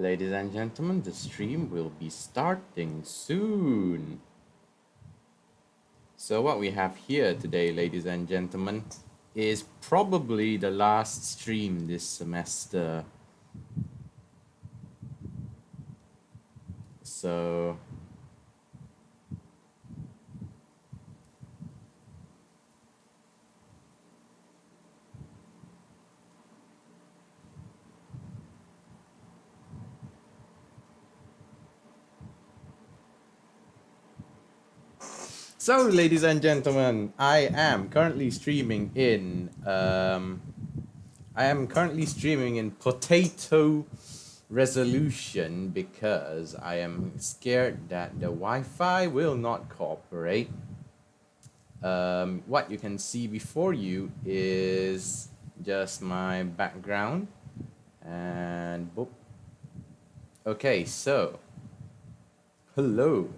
Ladies and gentlemen, the stream will be starting soon. So what we have here today, ladies and gentlemen, is probably the last stream this semester. So ladies and gentlemen, I am currently streaming in potato resolution because I am scared that the Wi-Fi will not cooperate. What you can see before you is just my background and boop. Okay, so hello.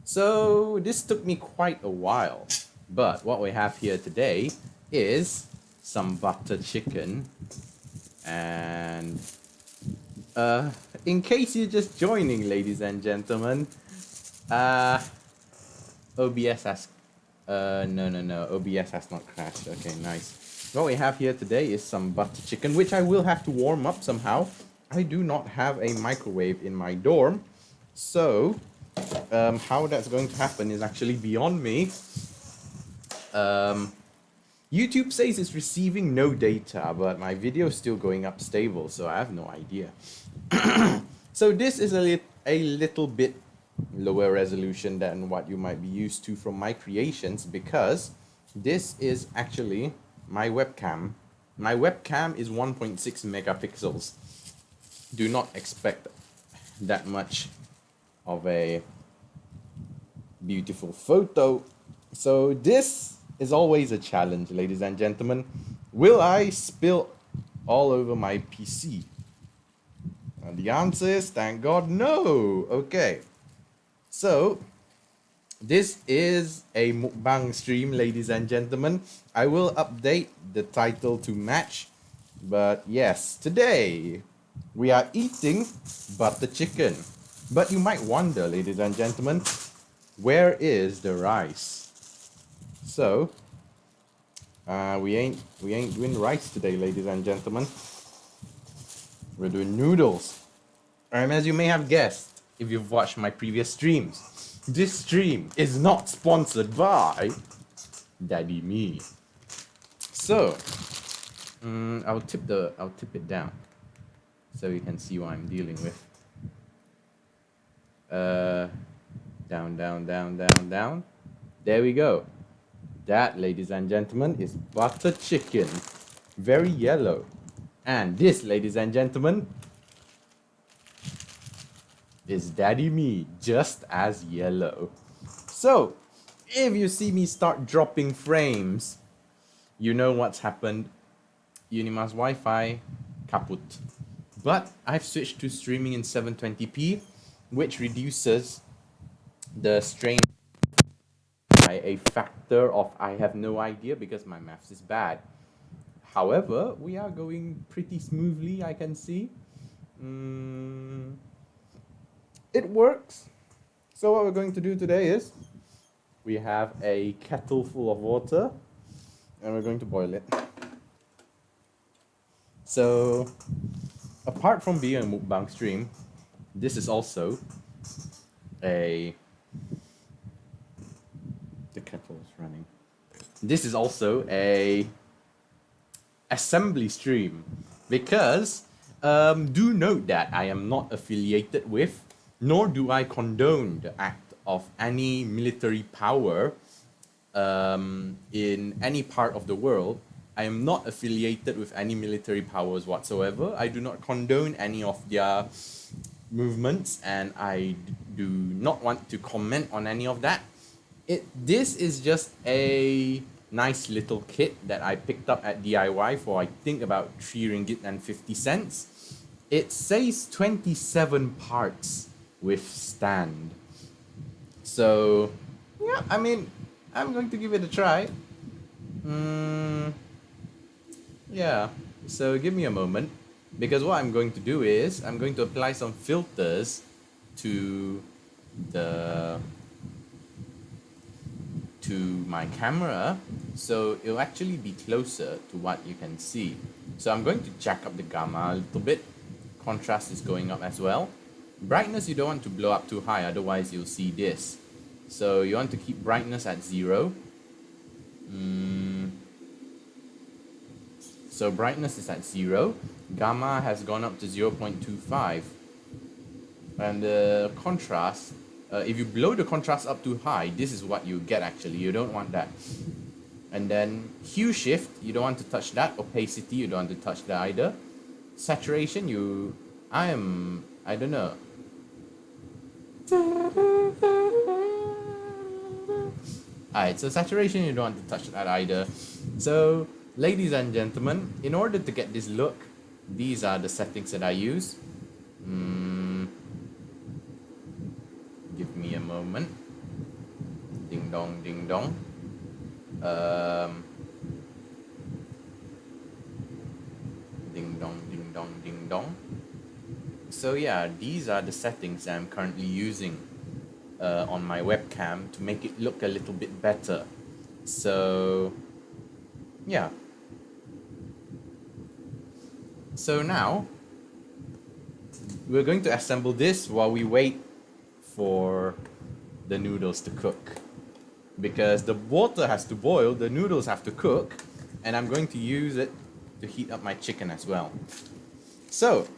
So this took me quite a while, but what we have here today is some butter chicken. And in case you're just joining, ladies and gentlemen, OBS has no, OBS has not crashed. Okay, nice. What we have here today is some butter chicken, which I will have to warm up somehow. I do not have a microwave in my dorm, so how that's going to happen is actually beyond me. YouTube says it's receiving no data, but my video is still going up stable, so I have no idea. So this is a little bit lower resolution than what you might be used to from my creations, because this is actually my webcam. My webcam is 1.6 megapixels. Do not expect that much of a beautiful photo. So this is always a challenge, ladies and gentlemen. Will I spill all over my PC? And the answer is, thank God, no. Okay. So this is a mukbang stream, ladies and gentlemen. I will update the title to match. But yes, today we are eating butter chicken. But you might wonder, ladies and gentlemen, where is the rice? So we ain't doing rice today, ladies and gentlemen. We're doing noodles. And as you may have guessed, if you've watched my previous streams, this stream is not sponsored by Daddy Me. So I'll tip it down so you can see what I'm dealing with. Down. There we go. That, ladies and gentlemen, is butter chicken. Very yellow. And this, ladies and gentlemen, is Daddy Me, just as yellow. So, if you see me start dropping frames, you know what's happened. Unima's Wi-Fi kaput. But I've switched to streaming in 720p, which reduces the strain by a factor of I have no idea because my maths is bad. However, we are going pretty smoothly, I can see. It works. So what we're going to do today is we have a kettle full of water and we're going to boil it. So apart from being a mukbang stream, this is also the kettle is running. This is also a assembly stream because do note that I am not affiliated with, nor do I condone the act of any military power in any part of the world. I am not affiliated with any military powers whatsoever. I do not condone any of their movements, and I do not want to comment on any of that. This is just a nice little kit that I picked up at DIY for I think about 3 ringgit and 50 cents. It says 27 parts with stand. So yeah, I mean, I'm going to give it a try. Yeah, so give me a moment. Because what I'm going to do is I'm going to apply some filters to the to my camera, so it'll actually be closer to what you can see. So I'm going to jack up the gamma a little bit. Contrast is going up as well. Brightness you don't want to blow up too high, otherwise you'll see this. So you want to keep brightness at 0. So brightness is at 0. Gamma has gone up to 0.25. And the contrast, if you blow the contrast up too high, this is what you get actually. You don't want that. And then hue shift, you don't want to touch that. Opacity, you don't want to touch that either. Saturation, I don't know. Alright, so saturation, you don't want to touch that either. So, ladies and gentlemen, in order to get this look, these are the settings that I use. Give me a moment. Ding dong, ding dong. Ding dong, ding dong, ding dong. So yeah, these are the settings I'm currently using on my webcam to make it look a little bit better. So yeah. So now we're going to assemble this while we wait for the noodles to cook. Because the water has to boil, the noodles have to cook, and I'm going to use it to heat up my chicken as well. So,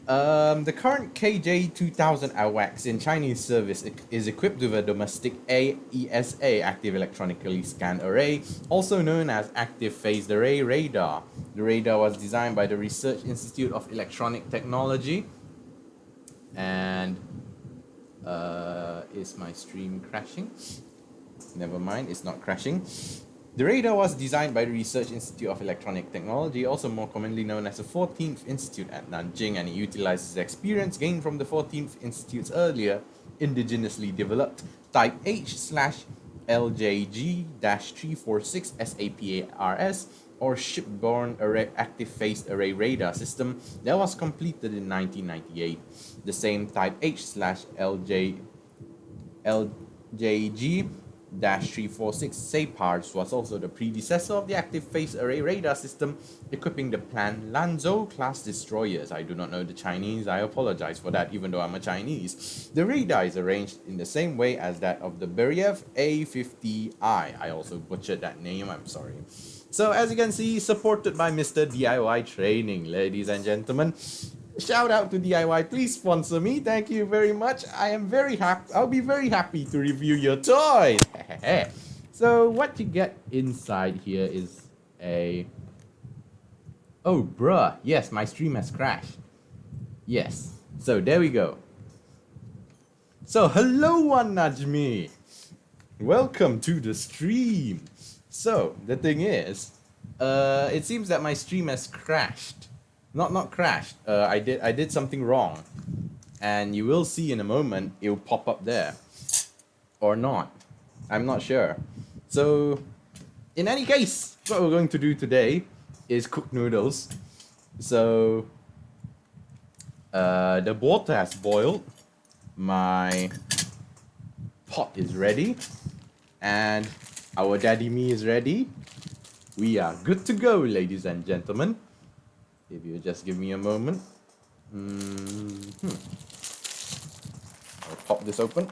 the current KJ2000 AWACS in Chinese service is equipped with a domestic AESA, Active Electronically Scanned Array, also known as Active Phased Array Radar. The radar was designed by the Research Institute of Electronic Technology. And is my stream crashing? Never mind, it's not crashing. The radar was designed by the Research Institute of Electronic Technology, also more commonly known as the 14th Institute at Nanjing, and it utilizes the experience gained from the 14th Institute's earlier indigenously developed Type H/LJG-346 SAPARS or shipborne array active phased array radar system that was completed in 1998. The same Type H/LJG-346 SAPARS was also the predecessor of the active phased array radar system, equipping the planned Lanzhou class destroyers. I do not know the Chinese, I apologize for that, even though I'm a Chinese. The radar is arranged in the same way as that of the Beriev A50I. I also butchered that name, I'm sorry. So as you can see, supported by Mr. DIY Training, ladies and gentlemen. Shout out to DIY, please sponsor me, thank you very much. I'll be very happy to review your toys. So what you get inside here is oh bruh, yes, my stream has crashed. Yes, so there we go. So hello One Najmi, welcome to the stream. So the thing is, it seems that my stream has crashed. Not crashed. I did something wrong, and you will see in a moment it will pop up there, or not. I'm not sure. So, in any case, what we're going to do today is cook noodles. So, the water has boiled. My pot is ready, and our daddy me is ready. We are good to go, ladies and gentlemen. If you just give me a moment. I'll pop this open.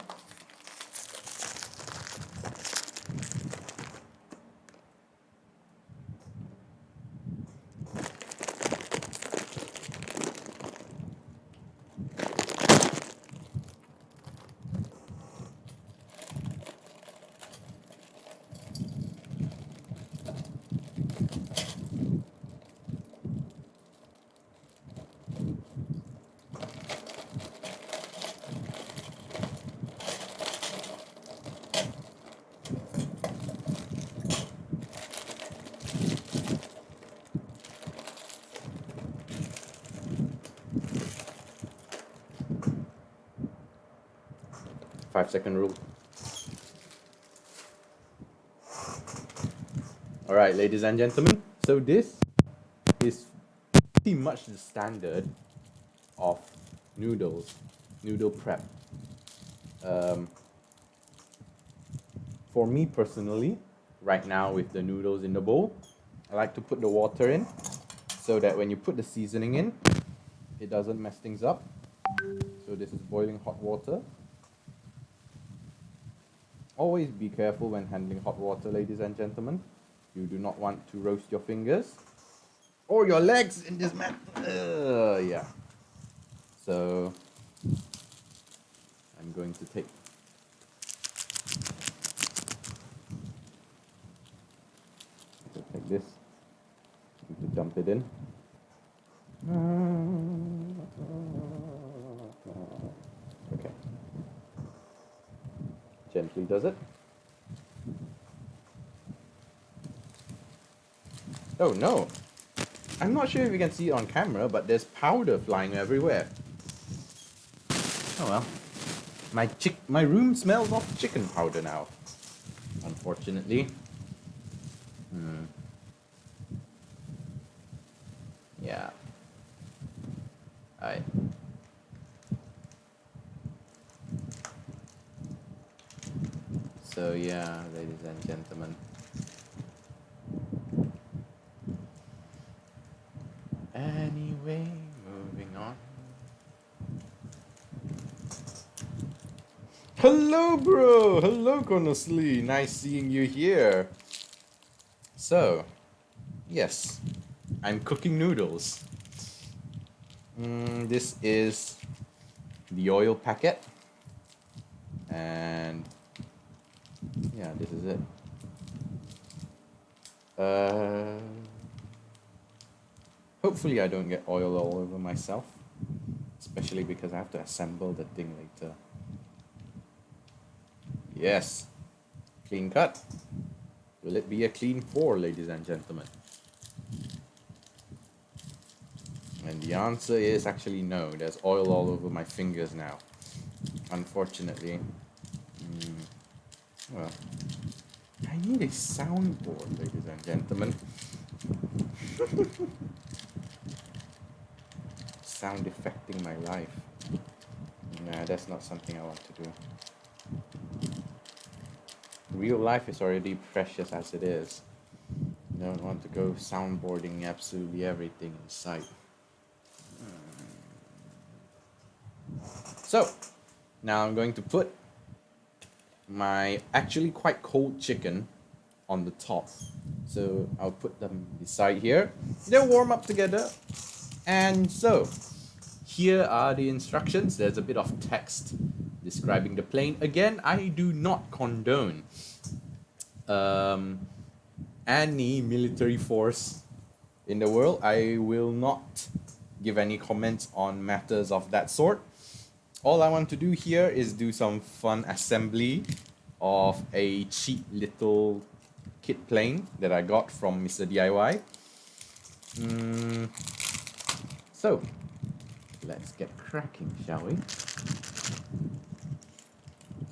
Five-second rule. Alright, ladies and gentlemen, so this is pretty much the standard of noodle prep. Um, for me personally, right now with the noodles in the bowl, I like to put the water in so that when you put the seasoning in, it doesn't mess things up. So this is boiling hot water. Always be careful when handling hot water, ladies and gentlemen. You do not want to roast your fingers or your legs in this matter. Yeah. So I'm going to take this. To dump it in. Okay. Gently does it. Oh no! I'm not sure if you can see it on camera, but there's powder flying everywhere. Oh well. My room smells of chicken powder now. Unfortunately. Yeah. Alright. So yeah, ladies and gentlemen. Anyway, moving on. Hello, bro! Hello, Konosli. Nice seeing you here. So, yes, I'm cooking noodles. This is the oil packet. And yeah, this is it. Hopefully I don't get oil all over myself. Especially because I have to assemble the thing later. Yes. Clean cut. Will it be a clean pour, ladies and gentlemen? And the answer is actually no. There's oil all over my fingers now. Unfortunately. Well, I need a soundboard, ladies and gentlemen. Sound affecting my life. Nah, that's not something I want to do. Real life is already precious as it is. I don't want to go soundboarding absolutely everything in sight. So, now I'm going to put my actually quite cold chicken on the top. So I'll put them beside here. They'll warm up together. And so, here are the instructions. There's a bit of text describing the plane. Again, I do not condone any military force in the world. I will not give any comments on matters of that sort. All I want to do here is do some fun assembly of a cheap little kit plane that I got from Mr. DIY. So, let's get cracking, shall we?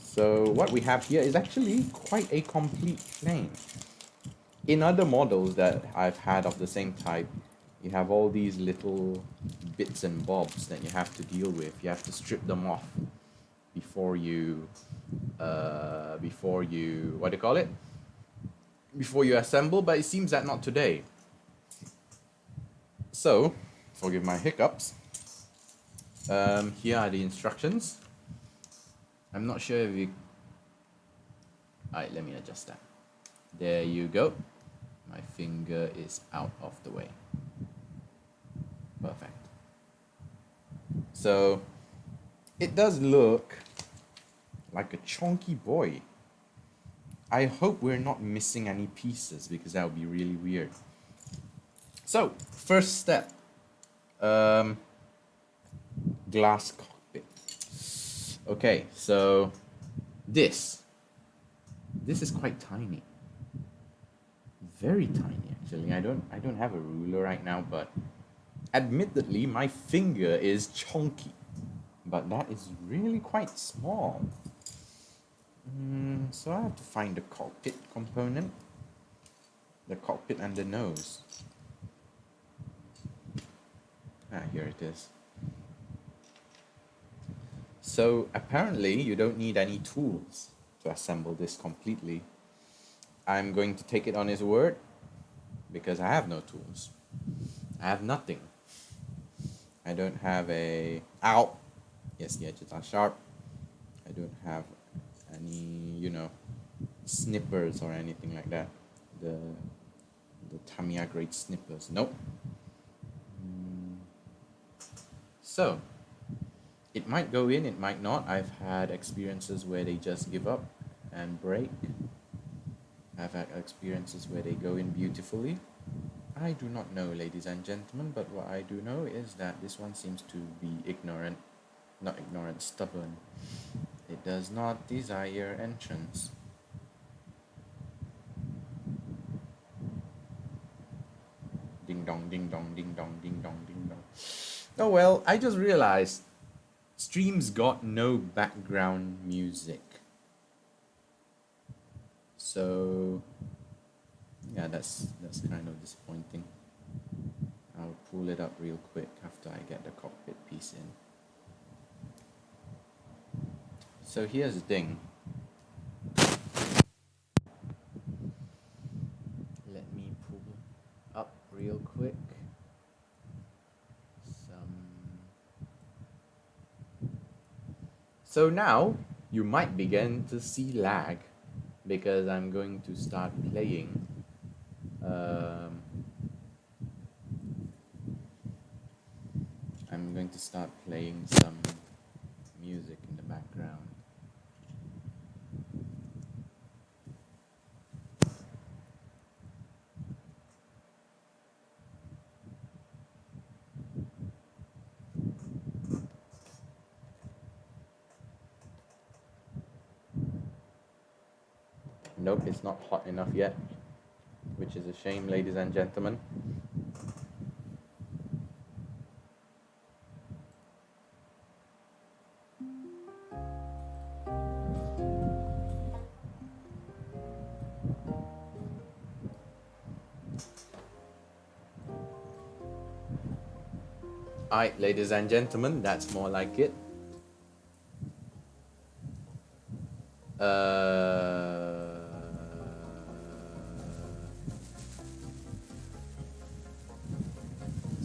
So what we have here is actually quite a complete plane. In other models that I've had of the same type, you have all these little bits and bobs that you have to deal with. You have to strip them off before you what do you call it? Before you assemble, but it seems that not today. So, forgive my hiccups. Here are the instructions. I'm not sure if you... Alright, let me adjust that. There you go. My finger is out of the way. Perfect. So, it does look like a chunky boy. I hope we're not missing any pieces because that would be really weird. So, first step. Glass cockpit. Okay, so this is quite tiny. Very tiny actually. I don't have a ruler right now, but admittedly my finger is chunky. But that is really quite small. So I have to find the cockpit component. The cockpit and the nose. Here it is. So apparently you don't need any tools to assemble this completely. I'm going to take it on his word because I have no tools. I have nothing. I don't have a... Ow! Yes, the edges are sharp. I don't have any, snippers or anything like that. The Tamiya grade snippers. Nope. So, it might go in, it might not. I've had experiences where they just give up and break. I've had experiences where they go in beautifully. I do not know, ladies and gentlemen, but what I do know is that this one seems to be ignorant. Not ignorant, stubborn. It does not desire entrance. Ding dong, ding dong, ding dong, ding dong, ding dong. Oh well, I just realized streams got no background music. So yeah, that's kind of disappointing. I'll pull it up real quick after I get the cockpit piece in. So here's the thing. Let me pull up real quick. So now you might begin to see lag because I'm going to start playing some music in the background. Nope, it's not hot enough yet, which is a shame, ladies and gentlemen. Alright, ladies and gentlemen, that's more like it.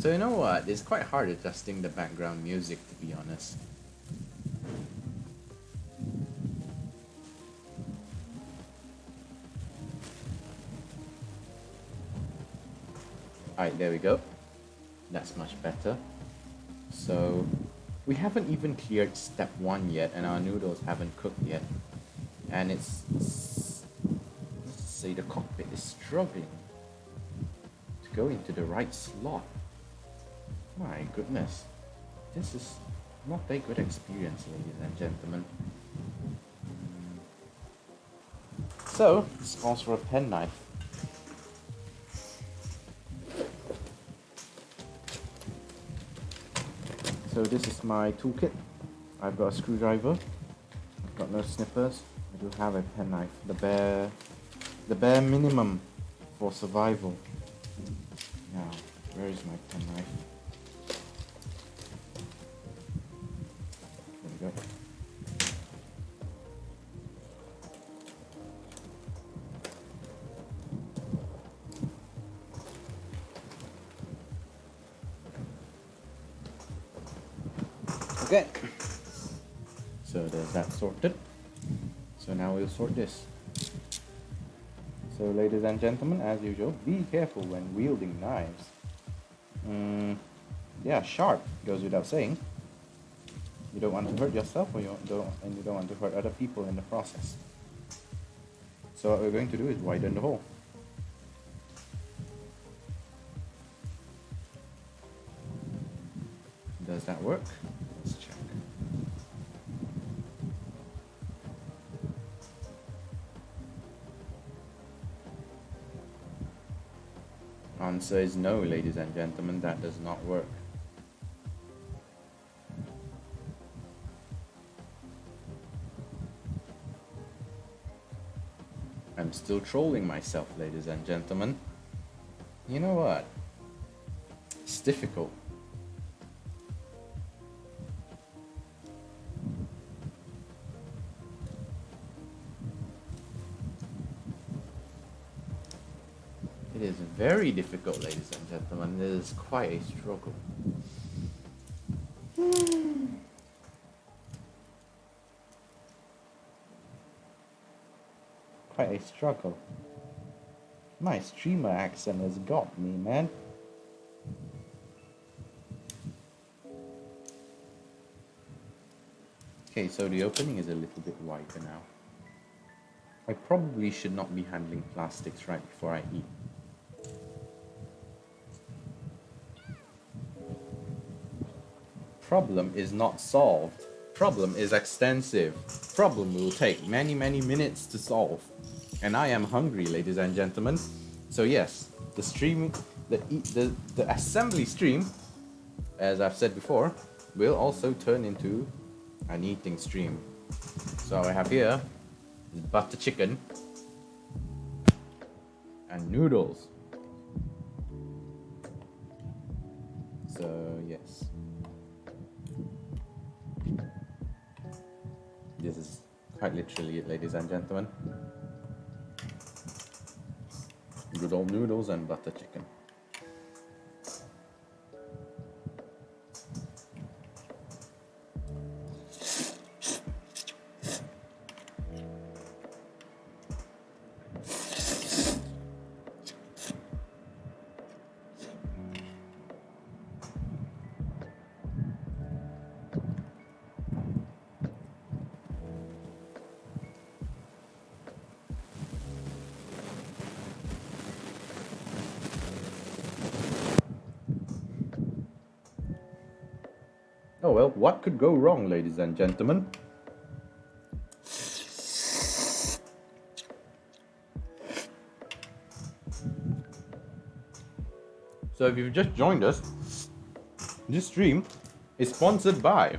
So you know what? It's quite hard adjusting the background music, to be honest. Alright, there we go. That's much better. So we haven't even cleared step 1 yet, and our noodles haven't cooked yet. And let's say the cockpit is struggling to go into the right slot. My goodness, this is not a good experience, ladies and gentlemen. So this calls for a penknife. So this is my toolkit. I've got a screwdriver. I've got no snippers. I do have a penknife. The bare minimum for survival. Now, where is my penknife? There we go. Okay, so there's that sorted. So now we'll sort this. So ladies and gentlemen, as usual, be careful when wielding knives. Yeah, sharp goes without saying. You don't want to hurt yourself, and you don't want to hurt other people in the process. So what we're going to do is widen the hole. Does that work? Let's check. Answer is no, ladies and gentlemen, that does not work. I'm still trolling myself, ladies and gentlemen. You know what? It's difficult. It is very difficult, ladies and gentlemen. It is quite a struggle. Quite a struggle. My streamer accent has got me, man. Okay, so the opening is a little bit wider now. I probably should not be handling plastics right before I eat. Problem is not solved. Problem is extensive. Problem will take many, many minutes to solve. And I am hungry, ladies and gentlemen. So yes, the stream, the assembly stream, as I've said before, will also turn into an eating stream. So I have here butter chicken and noodles. So yes, this is quite literally it, ladies and gentlemen. Good old noodles and butter chicken. Oh well, what could go wrong, ladies and gentlemen? So if you've just joined us, this stream is sponsored by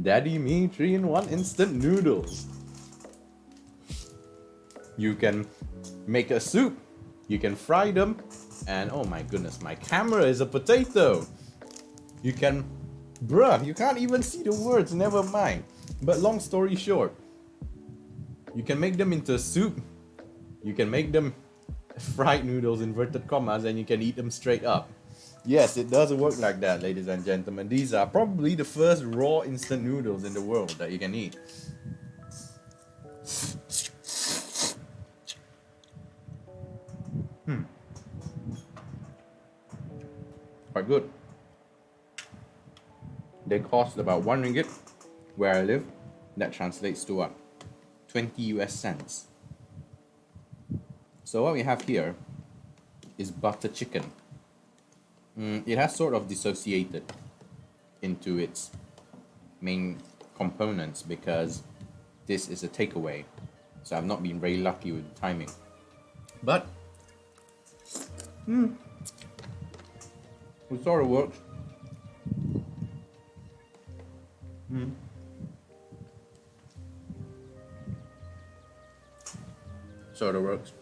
Daddy Me 3-in-1 Instant Noodles. You can make a soup, you can fry them, and oh my goodness, my camera is a potato. You can, bruh, you can't even see the words, never mind. But long story short, you can make them into a soup, you can make them fried noodles, inverted commas, and you can eat them straight up. Yes, it does work like that, ladies and gentlemen. These are probably the first raw instant noodles in the world that you can eat. Quite good. They cost about 1 ringgit where I live. That translates to what? 20 US cents. So what we have here is butter chicken. It has sort of dissociated into its main components because this is a takeaway. So I've not been very lucky with the timing. But it sort of works. Sort of works.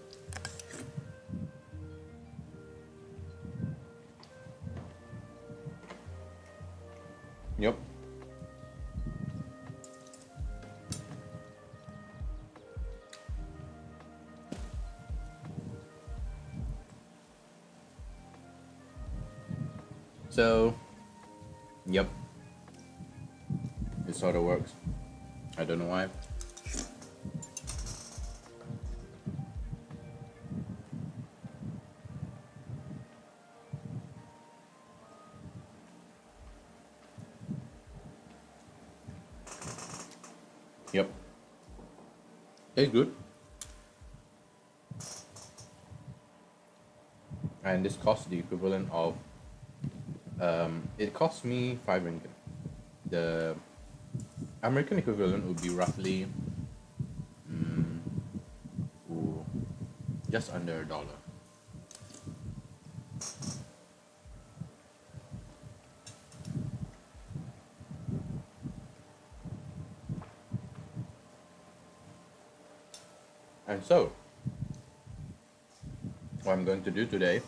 Yep. So, yep. It sort of works. I don't know why. Yep. It's good. And this costs the equivalent of it cost me 5 ringgit. The American equivalent would be roughly just under $1. And so, what I'm going to do today,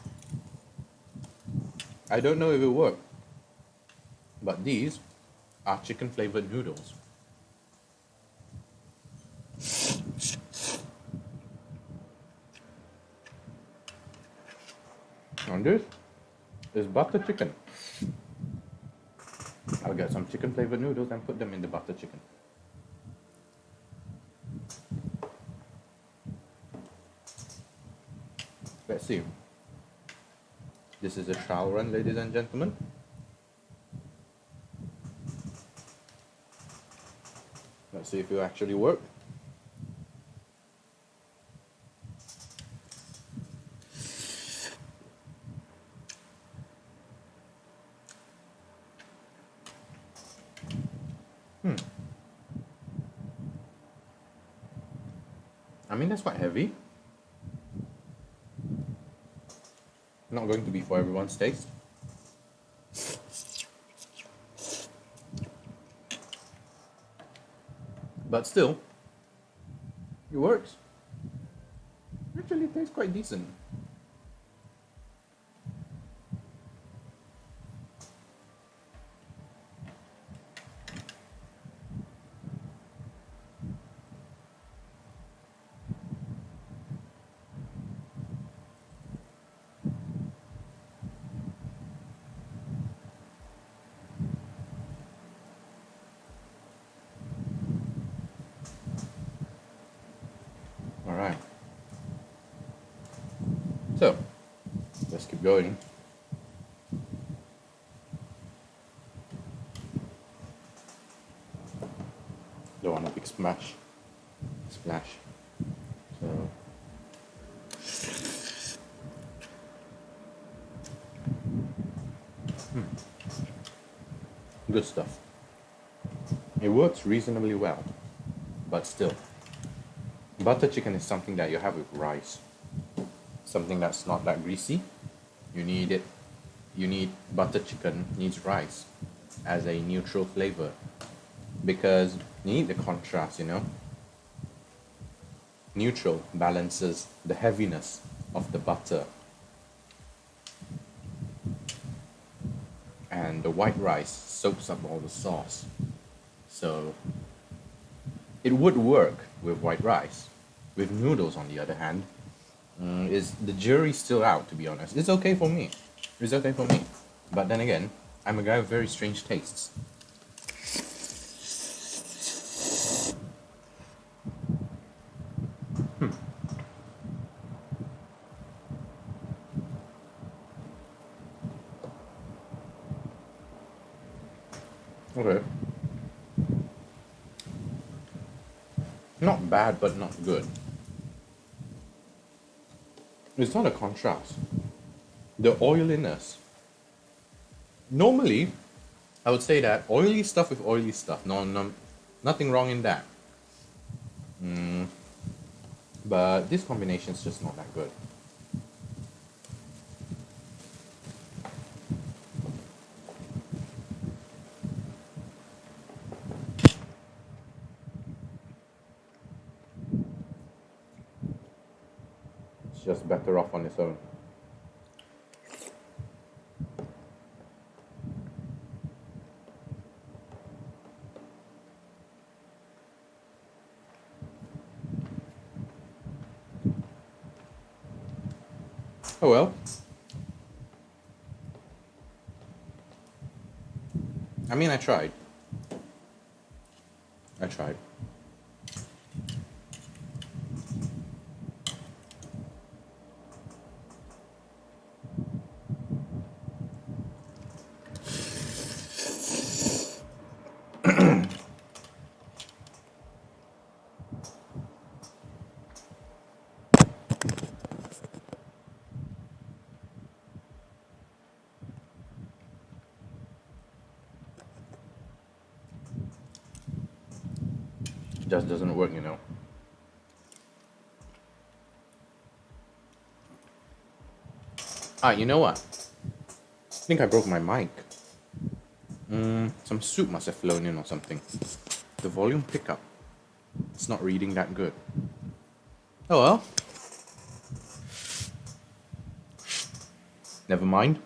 I don't know if it will work, but these are chicken flavored noodles. And this is butter chicken. I'll get some chicken flavored noodles and put them in the butter chicken. Let's see. This is a trial run, ladies and gentlemen. Let's see if it will actually work. I mean, that's quite heavy. Not going to be for everyone's taste. But still, it works. Actually, it tastes quite decent. Alright. So, let's keep going. Don't want a big splash. So, good stuff. It works reasonably well, but still, butter chicken is something that you have with rice. Something that's not that greasy. You need it. You need butter chicken needs rice as a neutral flavor because you need the contrast, you know. Neutral balances the heaviness of the butter. And the white rice soaks up all the sauce. So it would work with white rice. With noodles, on the other hand, is the jury's still out, to be honest. It's okay for me. It's okay for me. But then again, I'm a guy with very strange tastes. Okay. Not bad, but not good. It's not a contrast. The oiliness. Normally, I would say that oily stuff with oily stuff. No, nothing wrong in that. But this combination is just not that good. It's just better off on its own. Oh well. I mean, I tried. Just doesn't work, you know. You know what? I think I broke my mic. Some soup must have flown in or something. The volume pickup. It's not reading that good. Oh well. Never mind.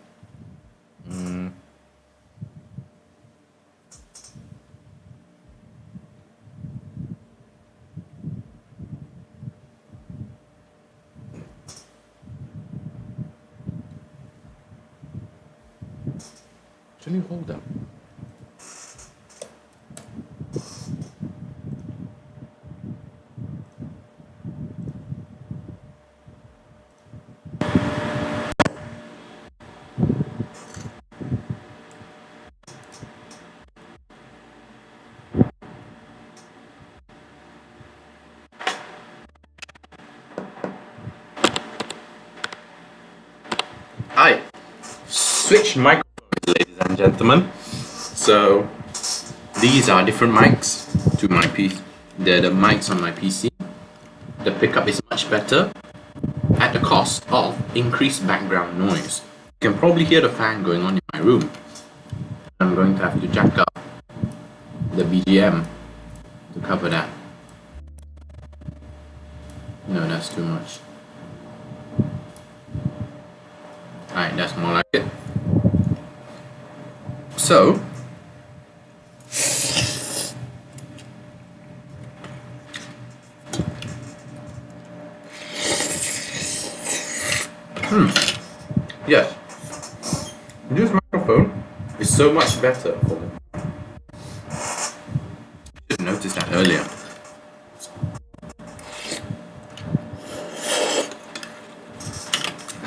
actually hold up. Hi, switched microphones, ladies and gentlemen. So these are different mics to my PC. They're the mics on my PC. The pickup is much better at the cost of increased background noise. You can probably hear the fan going on in my room. I'm going to have to jack up the BGM to cover that. No, that's too much. Alright, that's more like it. So, yes, this microphone is so much better for me. I should have noticed that earlier.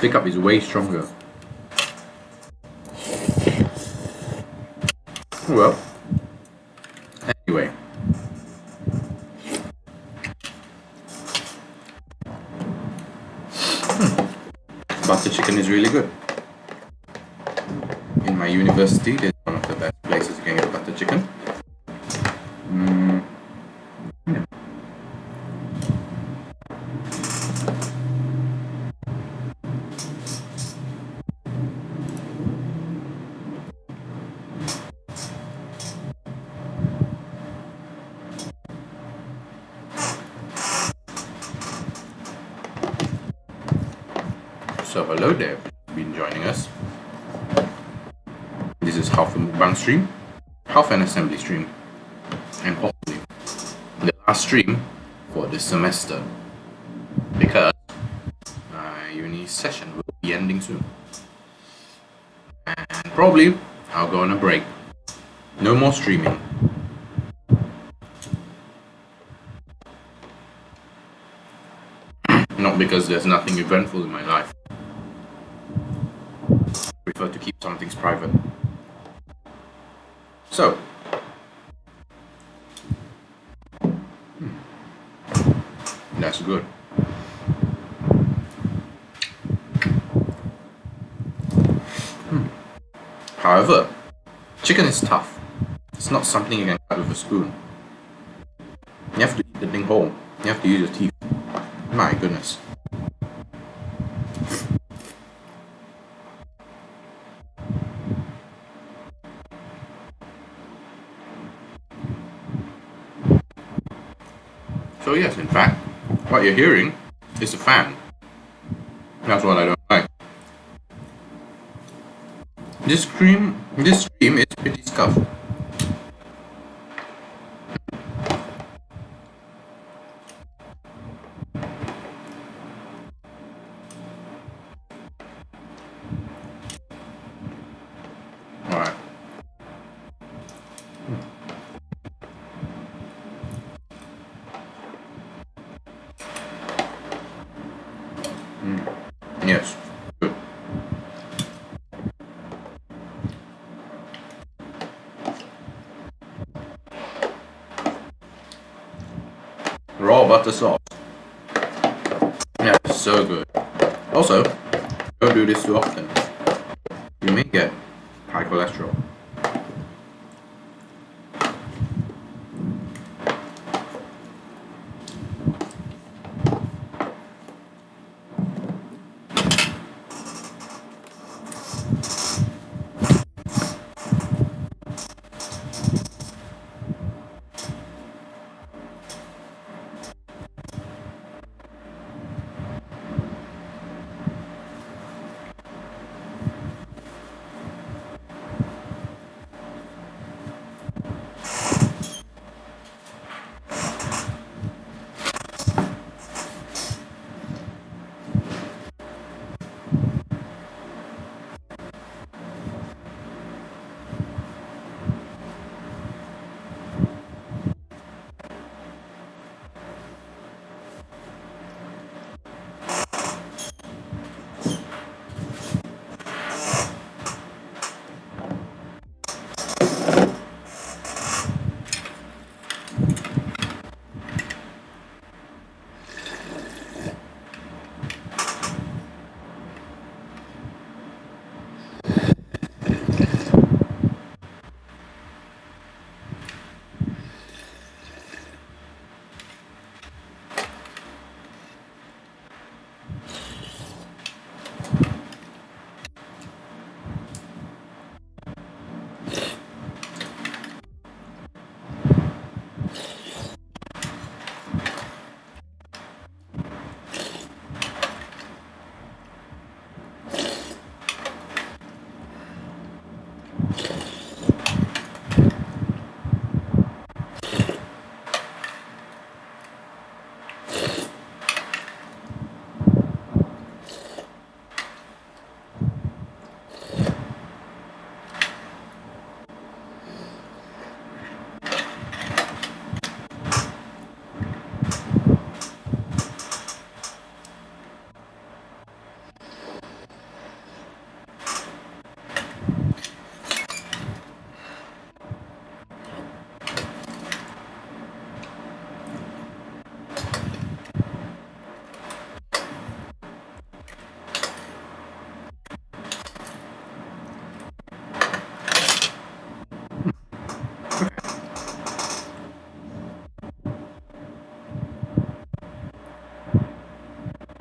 Pickup is way stronger. Well, anyway. Butter chicken is really good. In my university, it's one of the best places you can get butter chicken. Yeah. So hello there, if you've been joining us. This is half a mukbang stream, half an assembly stream, and possibly the last stream for this semester, because my uni session will be ending soon. And probably I'll go on a break. No more streaming. Not because there's nothing eventful in my life. I prefer to keep some things private. So, that's good. However, chicken is tough. It's not something you can cut with a spoon. You have to eat the thing whole. You have to use your teeth. My goodness. So yes, in fact, what you're hearing is a fan. That's what I don't like. This stream is pretty scuffed. Alright. Yes. Good. Raw butter sauce. Yeah, so good. Also, don't do this too often. You may get high cholesterol.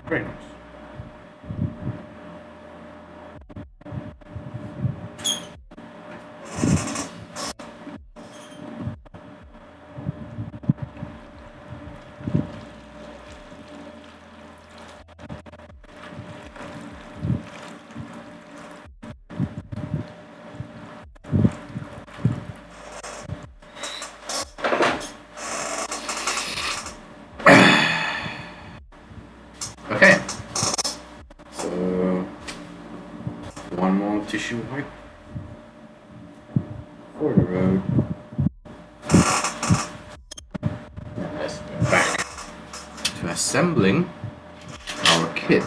Very nice. Okay, so one more tissue wipe for the road. Let's go back to assembling our kit.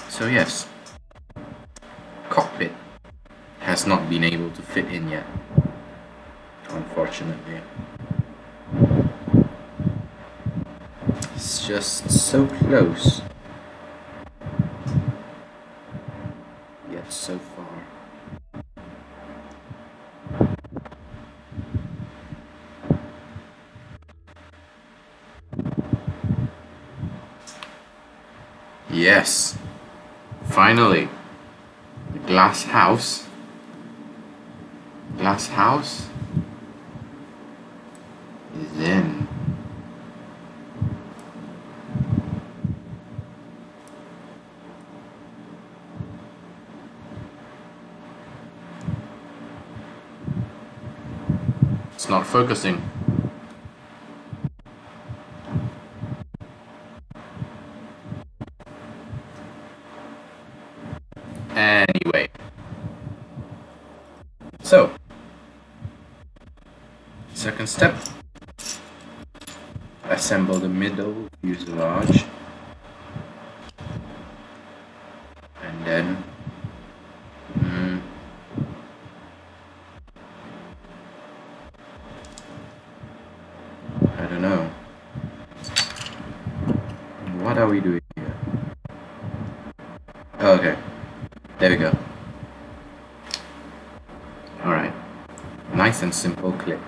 So yes, cockpit has not been able to fit in yet, unfortunately. It's just so close, yet so far. Yes, finally, the glass house is in. It's not focusing. Anyway, so second step, assemble the middle fuselage, and then I don't know, what are we doing here? Oh, okay, there we go. Alright, nice and simple click.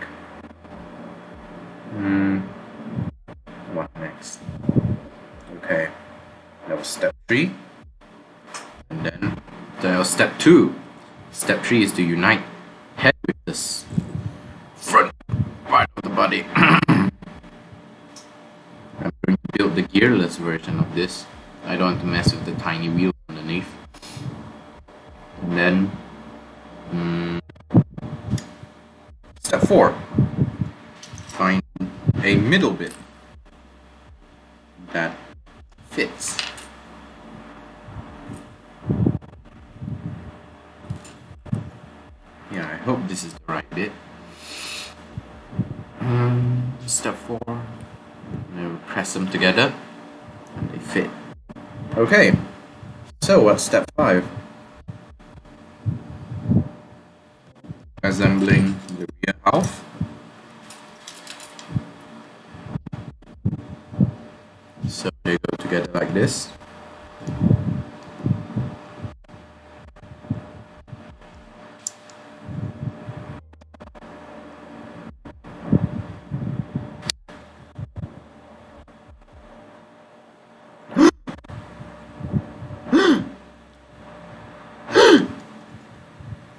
What next? Okay, that was step 3. And then that was step 2. Step 3 is to unite head with this front part of the body. I'm going to build the gearless version of this. I don't want to mess with the tiny wheel underneath. And then step 4. Find a middle bit that fits. Yeah, I hope this is the right bit. Step 4. Now press them together and they fit. Okay, so what's step 5? Assembling the rear half. So they go together like this.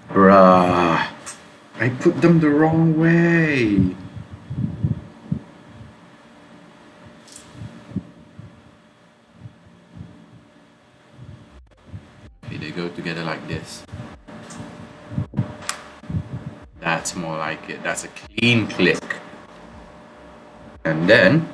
Bruh, I put them the wrong way. Okay, they go together like this. That's more like it. That's a clean click. And then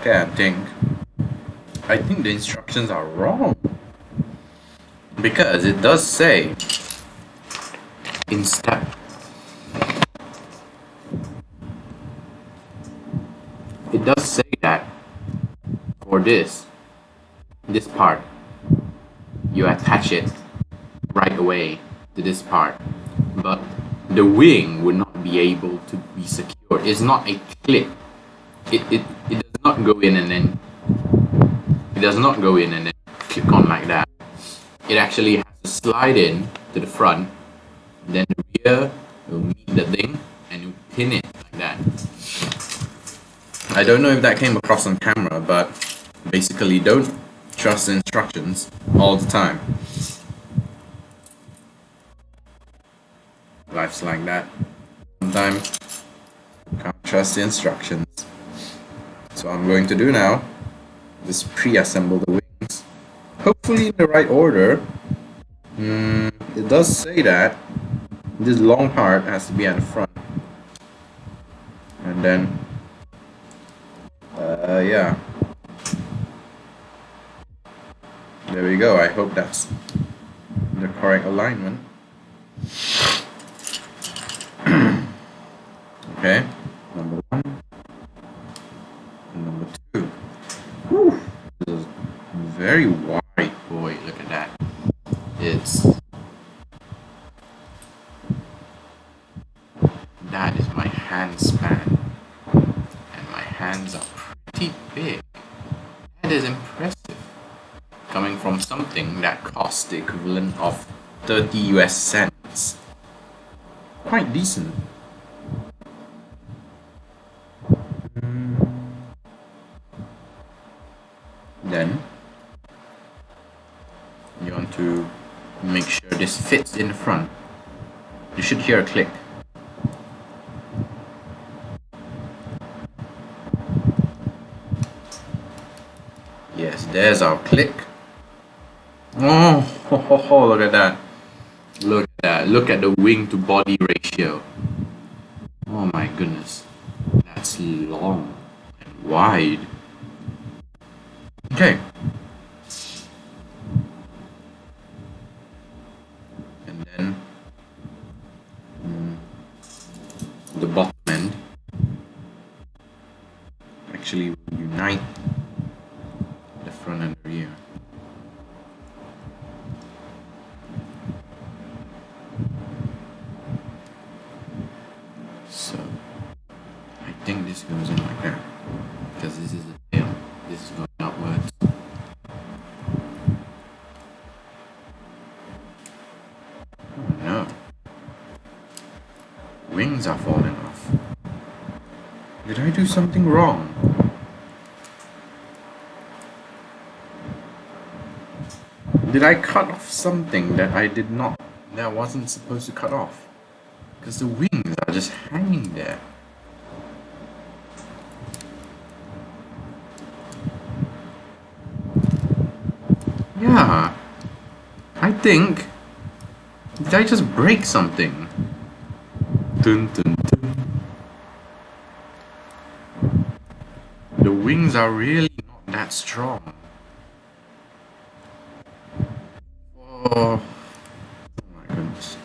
okay, I think the instructions are wrong, because it does say in step it does say that for this part, you attach it right away to this part, but the wing would not be able to be secured. It's not a clip. It does not go in and then click on like that. It actually has to slide in to the front, then the rear will meet the thing and you pin it like that. I don't know if that came across on camera, but basically don't trust the instructions all the time. Life's like that. Sometimes can't trust the instructions. So what I'm going to do now is pre-assemble the wings. Hopefully in the right order. It does say that this long part has to be at the front. And then yeah. There we go. I hope that's the correct alignment. Okay, number 1 and number 2. Whew. This is very wide, boy. Look at that. That is my hand span, and my hands are pretty big. That is impressive, coming from something that costs the equivalent of 30 US cents. Quite decent. Then you want to make sure this fits in the front. You should hear a click. Yes, there's our click. Oh, look at that. Look at that. Look at the wing to body ratio. Oh my goodness. That's long and wide. Okay. And then the bottom end actually will unite the front and the rear. So I think this goes in like that, because this is the tail, this is going outwards. Oh no, wings are falling off. Did I do something wrong? Did I cut off something that I wasn't supposed to cut off? Because the wings are just hanging there. Yeah, I think. Did I just break something? Dun, dun, dun. The wings are really not that strong. Oh my goodness.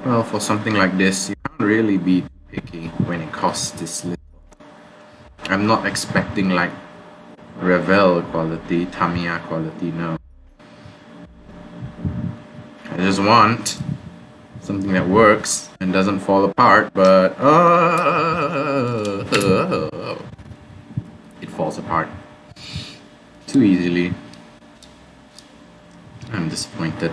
Well, for something like this, you can't really be too picky when it costs this little. I'm not expecting like Revel quality, Tamiya quality, no. I just want something that works and doesn't fall apart, but it falls apart too easily. I'm disappointed.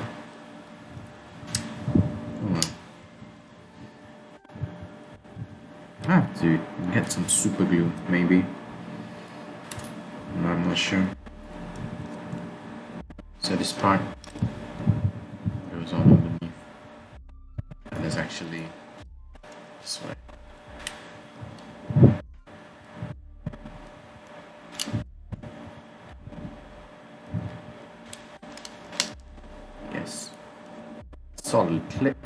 I have to get some super glue, maybe. I'm not sure. So this part goes on underneath. And there's actually this way. Yes. Solid click.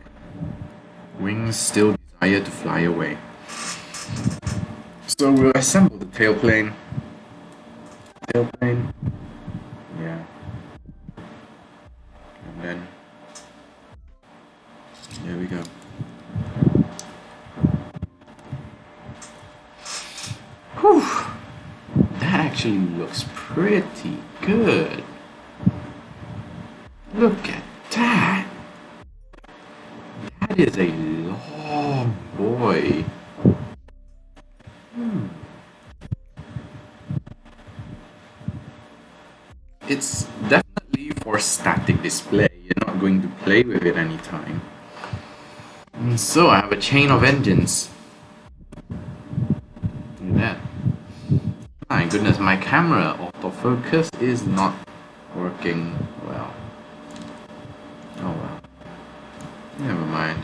Wings still desire to fly away. So we'll assemble the tailplane. Yeah. And then there we go. Whew. that actually looks pretty good. Look at that. That is a long boy. It's definitely for static display. You're not going to play with it anytime. And so I have a chain of engines. Look at that. My goodness, my camera autofocus is not working well. Oh well. Never mind.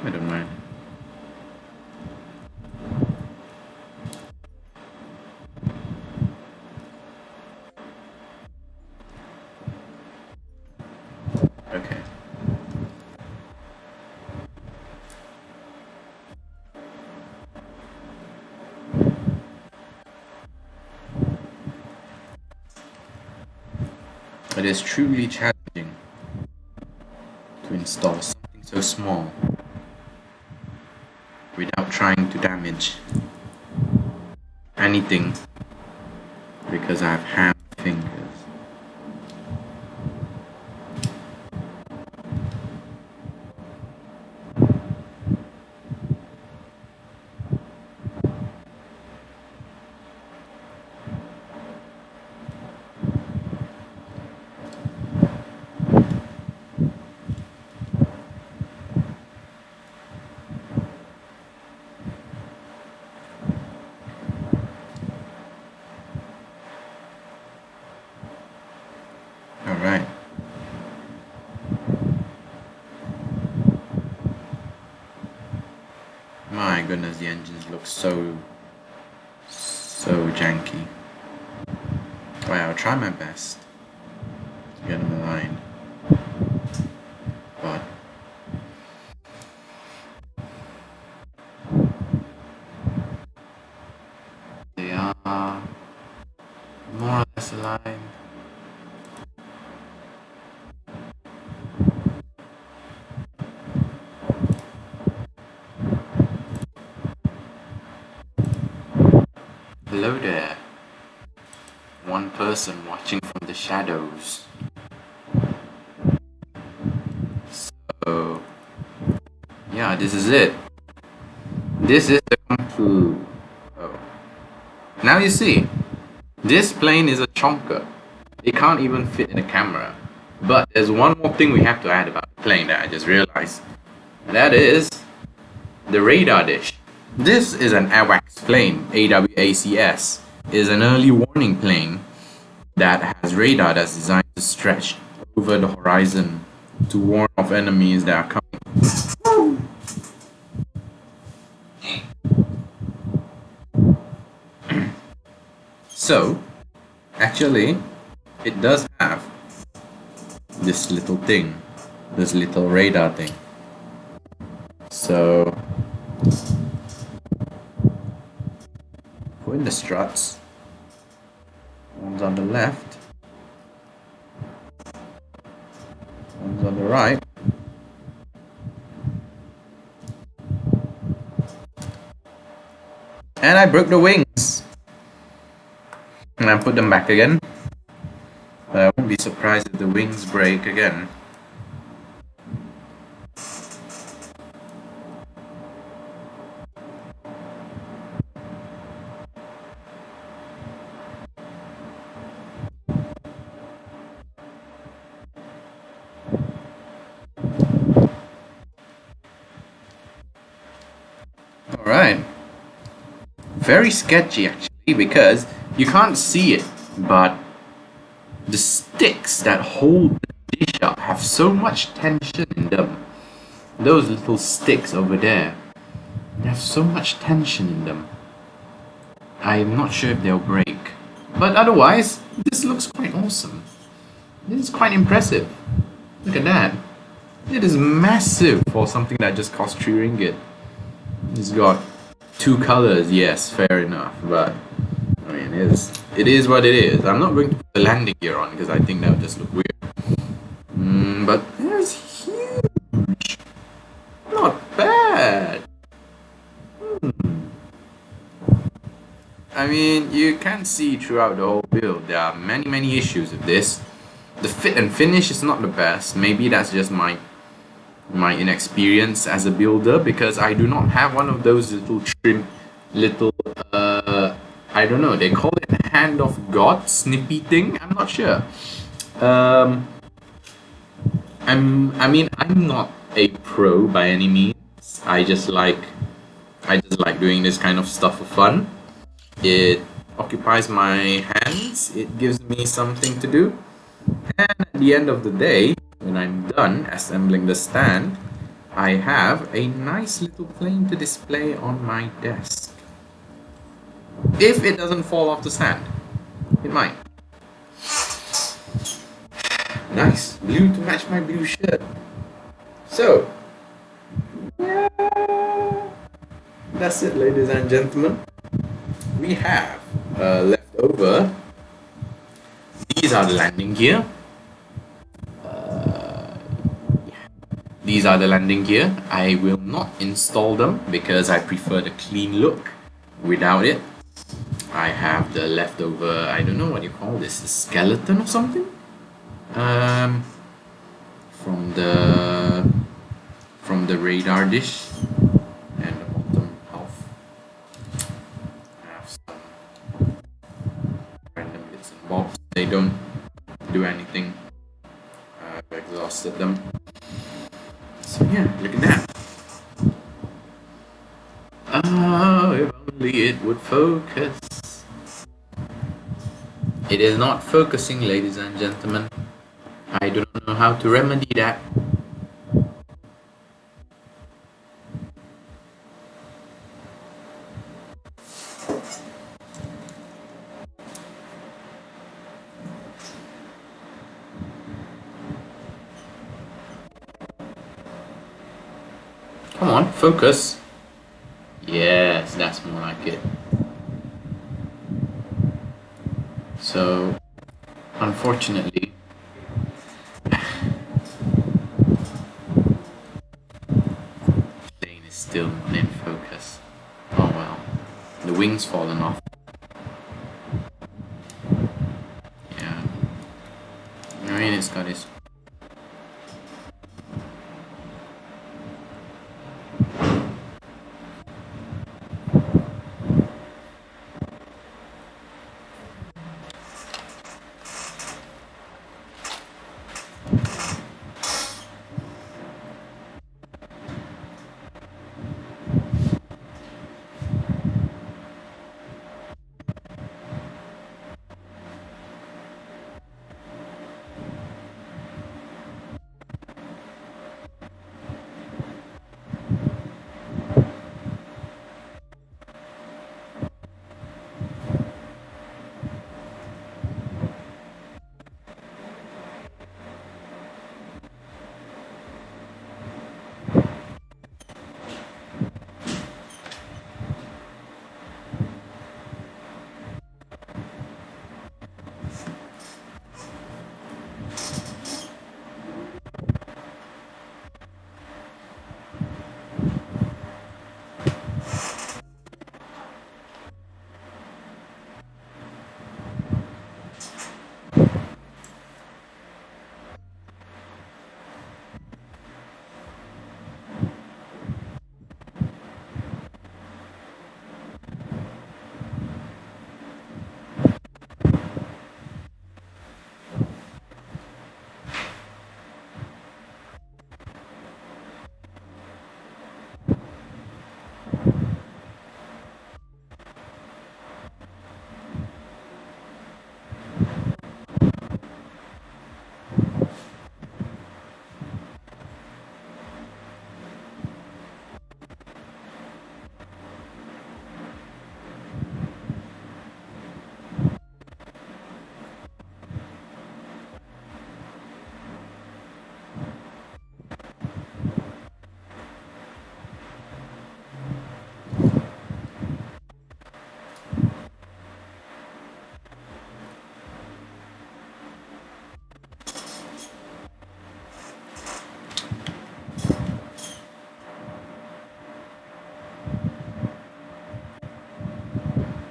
I don't mind. Okay. It is truly challenging to install something so small without trying to damage anything because I have ham fingers. Alright. My goodness, the engines look so janky. Well, I'll try my best to get them aligned. But they are more or less aligned. Hello there. One person watching from the shadows. So, yeah, this is it. This is the complete. Oh. Now you see, this plane is a chonker. It can't even fit in the camera. But there's one more thing we have to add about the plane that I just realized. That is the radar dish. This is an AWACS plane, AWACS. It is an early warning plane that has radar that's designed to stretch over the horizon to warn of enemies that are coming. So, actually, it does have this little thing, this little radar thing. So, put in the struts. One's on the left, one's on the right. And I broke the wings. And I put them back again. But I won't be surprised if the wings break again. Alright. Very sketchy actually, because you can't see it, but the sticks that hold the dish up have so much tension in them. Those little sticks over there, they have so much tension in them. I'm not sure if they'll break. But otherwise, this looks quite awesome. This is quite impressive. Look at that. It is massive for something that just cost 3 ringgit. It's got 2 colors, yes, fair enough, but I mean, it is what it is. I'm not going to put the landing gear on because I think that would just look weird. But it's huge. Not bad. I mean, you can see throughout the whole build, there are many issues with this. The fit and finish is not the best. Maybe that's just my inexperience as a builder, because I do not have one of those little I don't know, they call it hand of God snippy thing. I'm not sure. Um, I'm not a pro by any means. I just like doing this kind of stuff for fun. It occupies my hands. It gives me something to do. And at the end of the day, when I'm done assembling the stand, I have a nice little plane to display on my desk. If it doesn't fall off the stand, it might. Nice, blue to match my blue shirt. So, that's it, ladies and gentlemen. We have left over. These are the landing gear. These are the landing gear. I will not install them because I prefer the clean look without it. I have the leftover, I don't know what you call this, a skeleton or something? Um, from the radar dish, and the bottom half have some random bits and bobs. They don't do anything. I've exhausted them. So yeah, look at that. Oh, if only it would focus. It is not focusing, ladies and gentlemen. I do not know how to remedy that. Come on, focus. Yes, that's more like it. So, unfortunately, plane is still not in focus. Oh well. The wing's fallen off. Yeah. I mean, it's got its...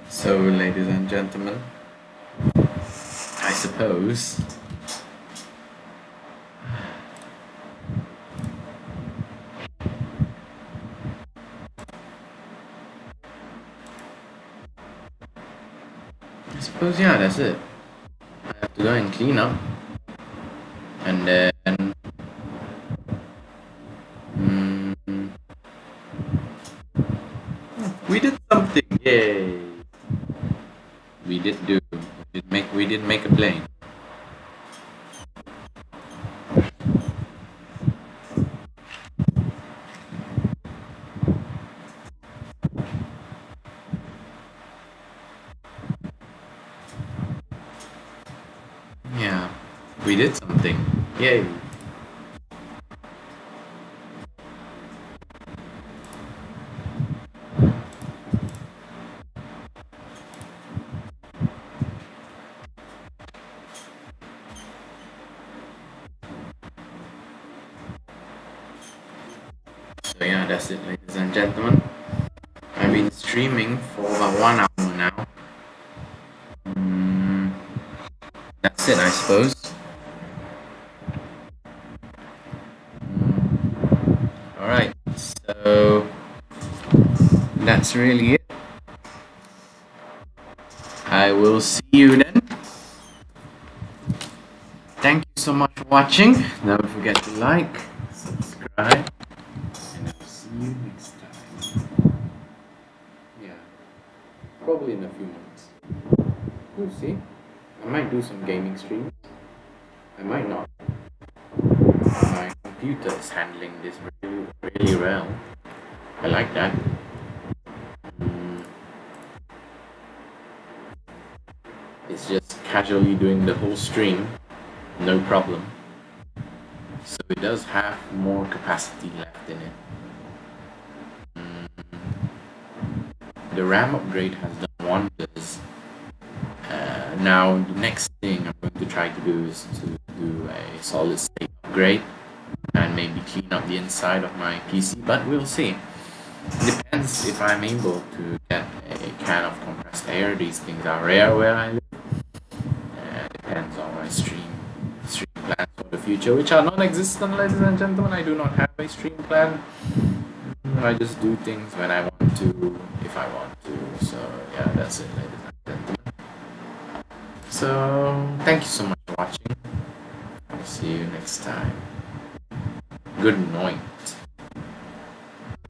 So, ladies and gentlemen, I suppose yeah, that's it. I have to go and clean up, and then mm, we did something. Yay! We did do. We did make a plane. Yeah, we did something. Yay! So yeah, that's it, ladies and gentlemen. I've been streaming for about 1 hour now. Mm, that's it, I suppose. Alright, so that's really it. I will see you then. Thank you so much for watching. Don't forget to like, subscribe, and I'll see you next time. Yeah, probably in a few months. We'll see. I might do some gaming streams. I might not. My computer is handling this really, really well. I like that. It's just casually doing the whole stream, no problem. So it does have more capacity left in it. The RAM upgrade has done wonders. Now the next thing I'm going to try to do is to do a solid state upgrade and maybe clean up the inside of my PC, but we'll see. Depends if I'm able to get a can of compressed air. These things are rare where I live. Depends on my stream plans for the future, which are non-existent, ladies and gentlemen. I do not have a stream plan. I just do things when I want to, if I want to. So yeah, that's it, ladies and gentlemen. So thank you so much for watching. I'll see you next time. Good night.